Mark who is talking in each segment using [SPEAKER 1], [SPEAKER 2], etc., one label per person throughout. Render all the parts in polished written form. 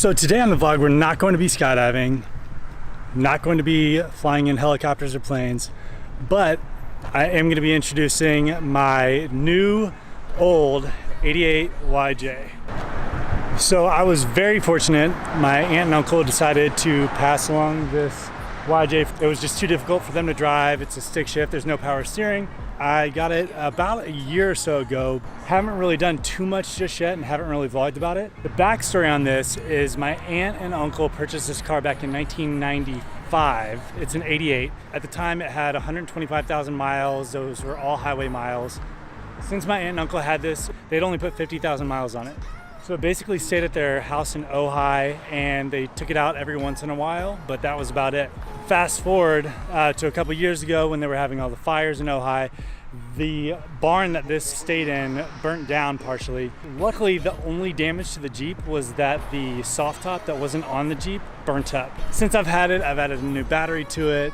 [SPEAKER 1] So today on the vlog, we're not going to be skydiving, not going to be flying in helicopters or planes, but I am going to be introducing my new old 88 YJ. So I was very fortunate. My aunt and uncle decided to pass along this YJ. It was just too difficult for them to drive. It's a stick shift, there's no power steering. I got it about a year or so ago. Haven't really done too much just yet and haven't really vlogged about it. The backstory on this is my aunt and uncle purchased this car back in 1995. It's an 88. At the time it had 125,000 miles. Those were all highway miles. Since my aunt and uncle had this, they'd only put 50,000 miles on it. So it basically stayed at their house in Ojai, and they took it out every once in a while, but that was about it. Fast forward to a couple years ago when they were having all the fires in Ojai. The barn that this stayed in burnt down partially. Luckily, the only damage to the Jeep was that the soft top that wasn't on the Jeep burnt up. Since I've had it, I've added a new battery to it.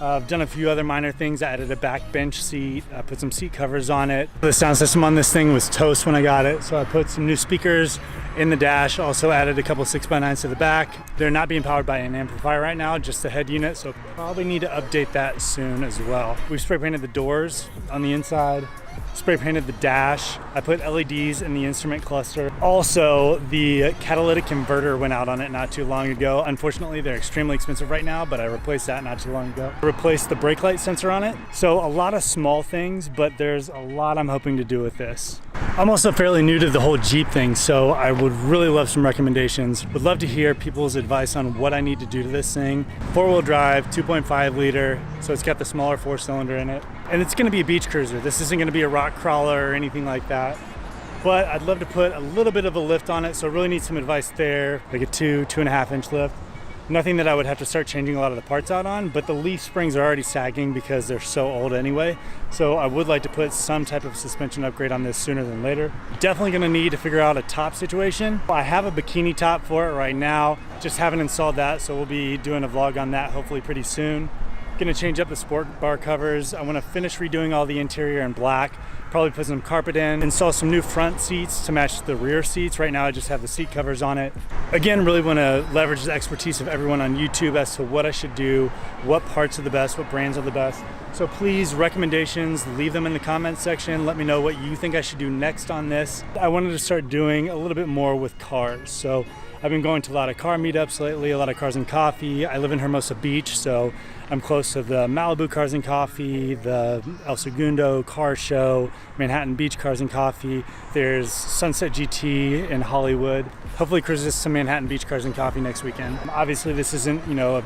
[SPEAKER 1] I've done a few other minor things. I added a back bench seat, I put some seat covers on it. The sound system on this thing was toast when I got it, so I put some new speakers in the dash, also added a couple 6x9s to the back. They're not being powered by an amplifier right now, just the head unit, so probably need to update that soon as well. We've spray painted the doors on the inside, spray painted the dash. I put LEDs in the instrument cluster. Also, the catalytic converter went out on it not too long ago. Unfortunately, they're extremely expensive right now, but I replaced that not too long ago. I replaced the brake light sensor on it. So a lot of small things, but there's a lot I'm hoping to do with this. I'm also fairly new to the whole Jeep thing, so I would really love some recommendations. Would love to hear people's advice on what I need to do to this thing. 4-wheel drive, 2.5 liter, so it's got the smaller 4-cylinder in it. And it's gonna be a beach cruiser. This isn't gonna be a rock crawler or anything like that. But I'd love to put a little bit of a lift on it, so I really need some advice there, like a 2.5 inch lift. Nothing that I would have to start changing a lot of the parts out on, but the leaf springs are already sagging because they're so old anyway. So I would like to put some type of suspension upgrade on this sooner than later. Definitely gonna need to figure out a top situation. I have a bikini top for it right now, just haven't installed that, so we'll be doing a vlog on that hopefully pretty soon. Gonna change up the sport bar covers. I wanna finish redoing all the interior in black, probably put some carpet in, install some new front seats to match the rear seats. Right now I just have the seat covers on it. Again, really wanna leverage the expertise of everyone on YouTube as to what I should do, what parts are the best, what brands are the best. So please, recommendations, leave them in the comments section. Let me know what you think I should do next on this. I wanted to start doing a little bit more with cars. So I've been going to a lot of car meetups lately, a lot of Cars and Coffee. I live in Hermosa Beach, so I'm close to the Malibu Cars and Coffee, the El Segundo Car Show, Manhattan Beach Cars and Coffee. There's Sunset GT in Hollywood. Hopefully cruises some Manhattan Beach Cars and Coffee next weekend. Obviously this isn't, you know, a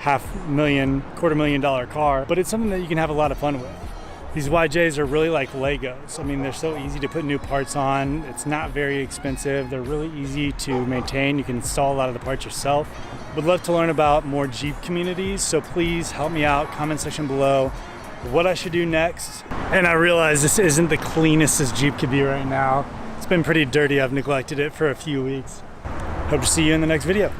[SPEAKER 1] $500,000, $250,000 car, but it's something that you can have a lot of fun with. These YJs are really like Legos. I mean, they're so easy to put new parts on. It's not very expensive. They're really easy to maintain. You can install a lot of the parts yourself. Would love to learn about more Jeep communities, so please help me out, comment section below, what I should do next. And I realize this isn't the cleanest this Jeep could be right now. It's been pretty dirty. I've neglected it for a few weeks. Hope to see you in the next video.